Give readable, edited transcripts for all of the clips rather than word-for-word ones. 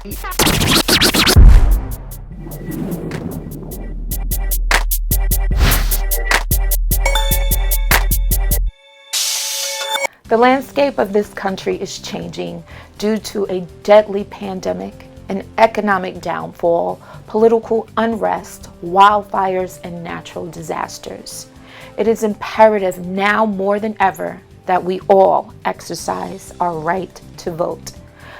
The landscape of this country is changing due to a deadly pandemic, an economic downfall, political unrest, wildfires, and natural disasters. It is imperative now more than ever that we all exercise our right to vote.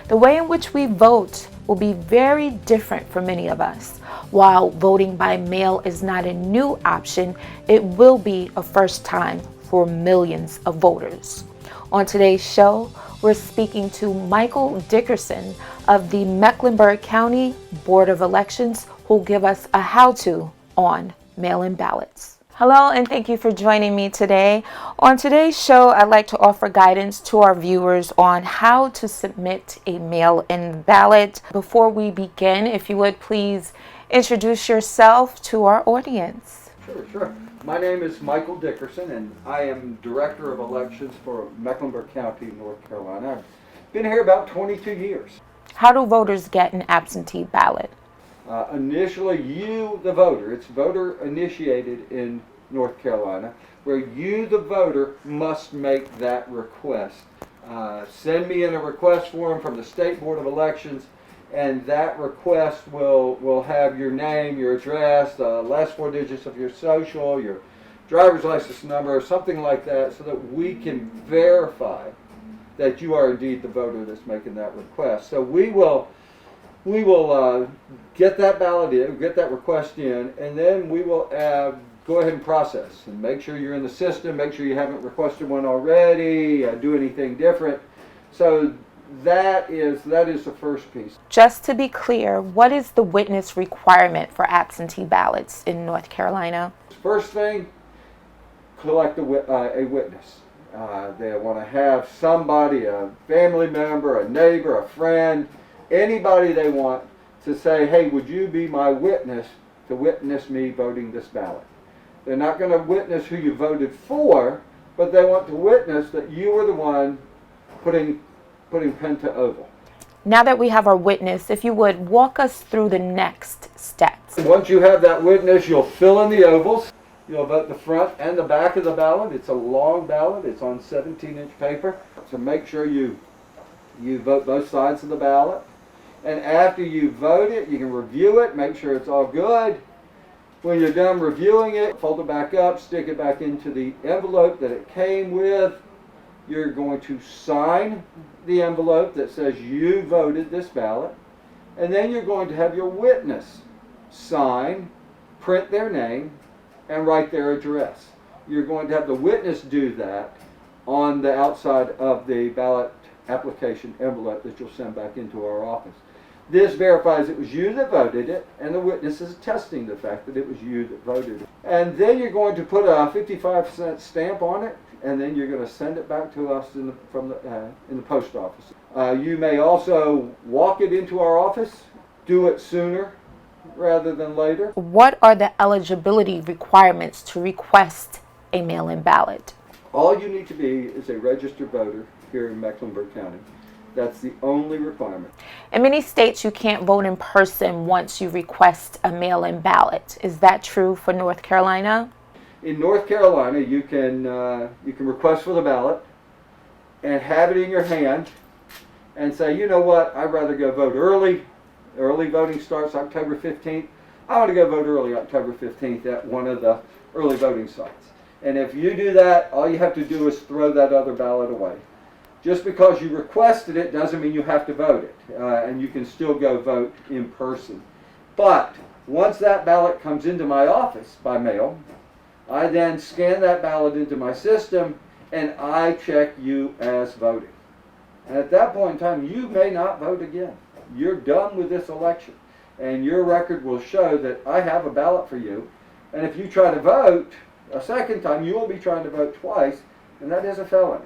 The way in which we vote will be very different for many of us. While voting by mail is not a new option, it will be a first time for millions of voters. On today's show, we're speaking to Michael Dickerson of the Mecklenburg County Board of Elections, who will give us a how-to on mail-in ballots. Hello, and thank you for joining me today. On today's show, I'd like to offer guidance to our viewers on how to submit a mail-in ballot. Before we begin, if you would please introduce yourself to our audience. Sure. My name is Michael Dickerson, and I am Director of Elections for Mecklenburg County, North Carolina. I've been here about 22 years. How do voters get an absentee ballot? Initially, you, the voter, it's voter initiated in North Carolina, where you, the voter, must make that request. Send me in a request form from the State Board of Elections, and that request will have your name, your address, the last four digits of your social, your driver's license number, something like that, so that we can verify that you are indeed the voter that's making that request. So we will get that ballot in, get that request in, and then we will go ahead and process and make sure you're in the system, make sure you haven't requested one already, do anything different. So that is the first piece. Just to be clear, what is the witness requirement for absentee ballots in North Carolina? First thing, collect a witness. They want to have somebody, a family member, a neighbor, a friend, anybody they want to say, hey, would you be my witness to witness me voting this ballot? They're not going to witness who you voted for, but they want to witness that you were the one putting pen to oval. Now that we have our witness, if you would walk us through the next steps. Once you have that witness, you'll fill in the ovals. You'll vote the front and the back of the ballot. It's a long ballot. It's on 17-inch paper. So make sure you vote both sides of the ballot. And after you vote it, you can review it, make sure it's all good. When you're done reviewing it, fold it back up, stick it back into the envelope that it came with. You're going to sign the envelope that says you voted this ballot, and then you're going to have your witness sign, print their name, and write their address. You're going to have the witness do that on the outside of the ballot application envelope that you'll send back into our office. This verifies it was you that voted it, and the witness is attesting the fact that it was you that voted it. And then you're going to put a 55-cent stamp on it, and then you're going to send it back to us in the post office. You may also walk it into our office. Do it sooner rather than later. What are the eligibility requirements to request a mail-in ballot? All you need to be is a registered voter here in Mecklenburg County. That's the only requirement. In many states, you can't vote in person once you request a mail-in ballot. Is that true for North Carolina? In North Carolina, you can request for the ballot and have it in your hand and say, you know what, I'd rather go vote early. Early voting starts October 15th. I want to go vote early October 15th at one of the early voting sites. And if you do that, all you have to do is throw that other ballot away. Just because you requested it doesn't mean you have to vote it, and you can still go vote in person. But once that ballot comes into my office by mail, I then scan that ballot into my system, and I check you as voting. And at that point in time, you may not vote again. You're done with this election, and your record will show that I have a ballot for you. And if you try to vote a second time, you will be trying to vote twice, and that is a felony.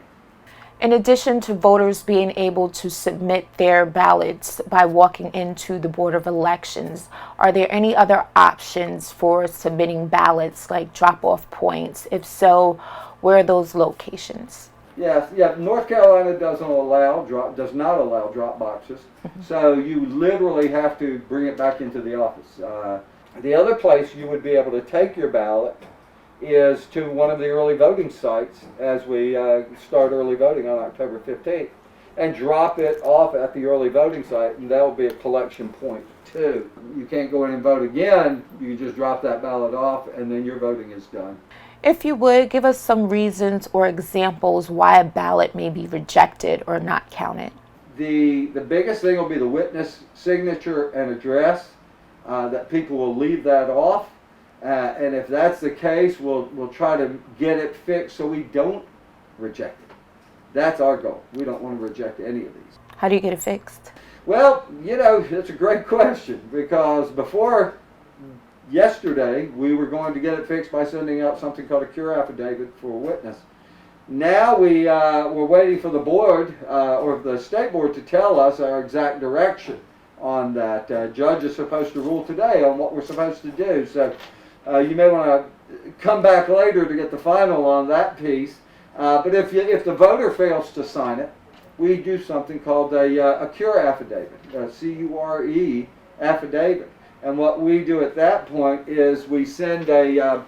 In addition to voters being able to submit their ballots by walking into the Board of Elections, are there any other options for submitting ballots, like drop-off points? If so, where are those locations? Yes, yeah. North Carolina does not allow drop boxes, so you literally have to bring it back into the office. The other place you would be able to take your ballot is to one of the early voting sites as we start early voting on October 15th, and drop it off at the early voting site, and that will be a collection point too. You can't go in and vote again. You just drop that ballot off, and then your voting is done. If you would, give us some reasons or examples why a ballot may be rejected or not counted. The biggest thing will be the witness signature and address, that people will leave that off. And if that's the case, we'll try to get it fixed so we don't reject it. That's our goal. We don't want to reject any of these. How do you get it fixed? Well, that's a great question, because before yesterday, we were going to get it fixed by sending out something called a cure affidavit for a witness. Now we're waiting for the board, or the state board, to tell us our exact direction on that. Judge is supposed to rule today on what we're supposed to do. So you may want to come back later to get the final on that piece. But if the voter fails to sign it, we do something called a cure affidavit, a C-U-R-E affidavit. And what we do at that point is we send an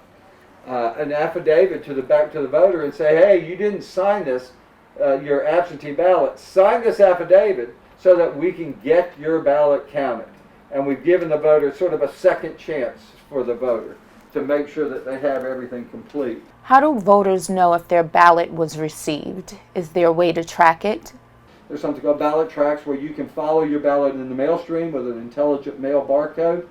affidavit back to the voter and say, hey, you didn't sign this, your absentee ballot. Sign this affidavit so that we can get your ballot counted. And we've given the voter sort of a second chance for the voter to make sure that they have everything complete. How do voters know if their ballot was received? Is there a way to track it? There's something called ballot tracks where you can follow your ballot in the mail stream with an intelligent mail barcode.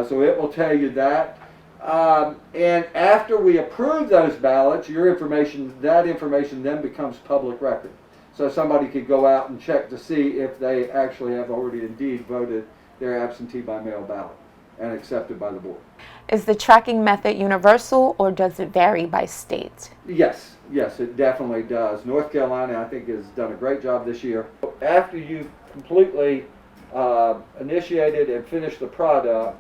So it will tell you that. And after we approve those ballots, that information then becomes public record. So somebody could go out and check to see if they actually have already indeed voted their absentee by mail ballot and accepted by the board. Is the tracking method universal, or does it vary by state? Yes, it definitely does. North Carolina, I think, has done a great job this year. After you've completely initiated and finished the process,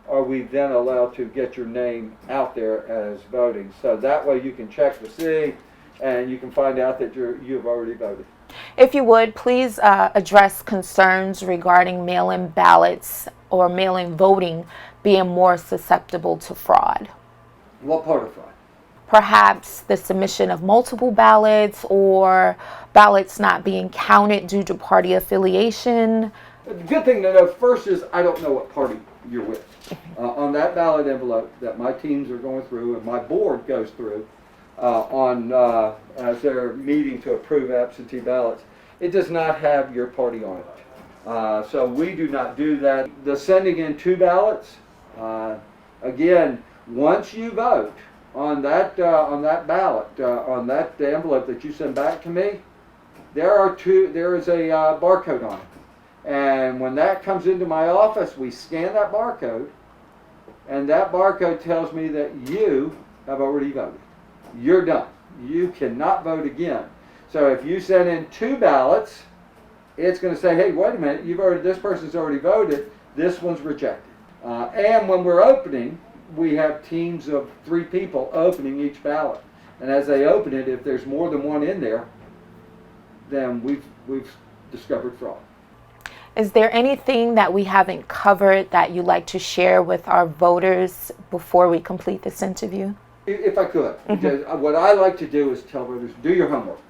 are we then allowed to get your name out there as voting? So that way you can check to see, and you can find out that you've already voted. If you would, please address concerns regarding mail-in ballots or mail-in voting being more susceptible to fraud. What part of fraud? Perhaps the submission of multiple ballots or ballots not being counted due to party affiliation. The good thing to know first is I don't know what party you're with. On that ballot envelope that my teams are going through and my board goes through as they're meeting to approve absentee ballots, it does not have your party on it. So we do not do that. The sending in two ballots, again, once you vote on that ballot, on that envelope that you send back to me, there is a barcode on it. And when that comes into my office, we scan that barcode, and that barcode tells me that you have already voted. You're done. You cannot vote again. So if you send in two ballots, it's going to say, hey, wait a minute, this person's already voted, this one's rejected. And when we're opening, we have teams of 3 people opening each ballot. And as they open it, if there's more than one in there, then we've discovered fraud. Is there anything that we haven't covered that you'd like to share with our voters before we complete this interview? If I could. Because what I like to do is tell voters, do your homework.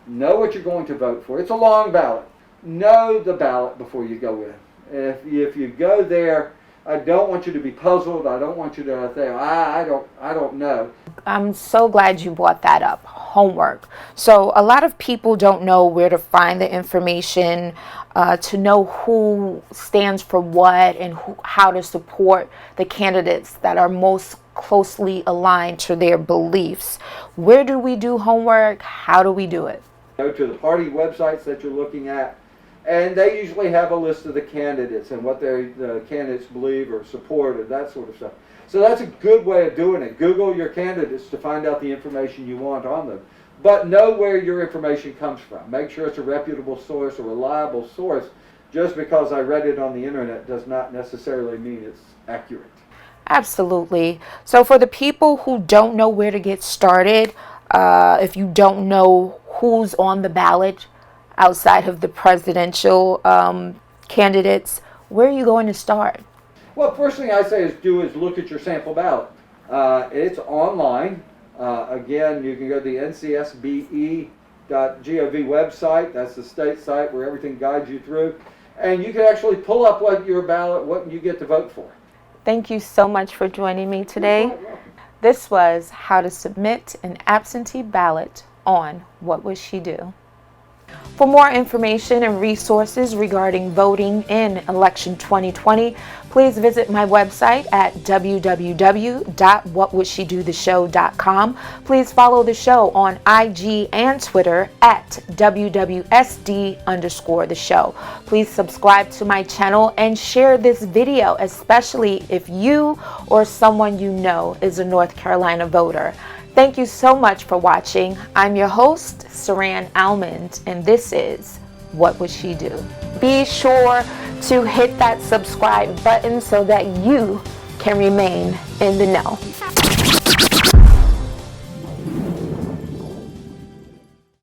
Know what you're going to vote for. It's a long ballot. Know the ballot before you go in. If you go there, I don't want you to be puzzled. I don't want you to think, I don't know. I'm so glad you brought that up, homework. So a lot of people don't know where to find the information, to know who stands for what and how to support the candidates that are most closely aligned to their beliefs. Where do we do homework? How do we do it? Go to the party websites that you're looking at, and they usually have a list of the candidates and what the candidates believe or support or that sort of stuff. So that's a good way of doing it. Google your candidates to find out the information you want on them. But know where your information comes from. Make sure it's a reputable source, a reliable source. Just because I read it on the internet does not necessarily mean it's accurate. Absolutely. So for the people who don't know where to get started, If you don't know who's on the ballot outside of the presidential candidates, where are you going to start? Well, first thing I say is look at your sample ballot. It's online. Again, you can go to the ncsbe.gov website. That's the state site where everything guides you through. And you can actually pull up what you get to vote for. Thank you so much for joining me today. This was how to submit an absentee ballot on What Would She Do? For more information and resources regarding voting in election 2020, please visit my website at www.whatwouldshedothe.show.com. Please follow the show on IG and Twitter at WWSD_the show. Please subscribe to my channel and share this video, especially if you or someone you know is a North Carolina voter. Thank you so much for watching. I'm your host, Saran Almond, and this is What Would She Do? Be sure to hit that subscribe button so that you can remain in the know.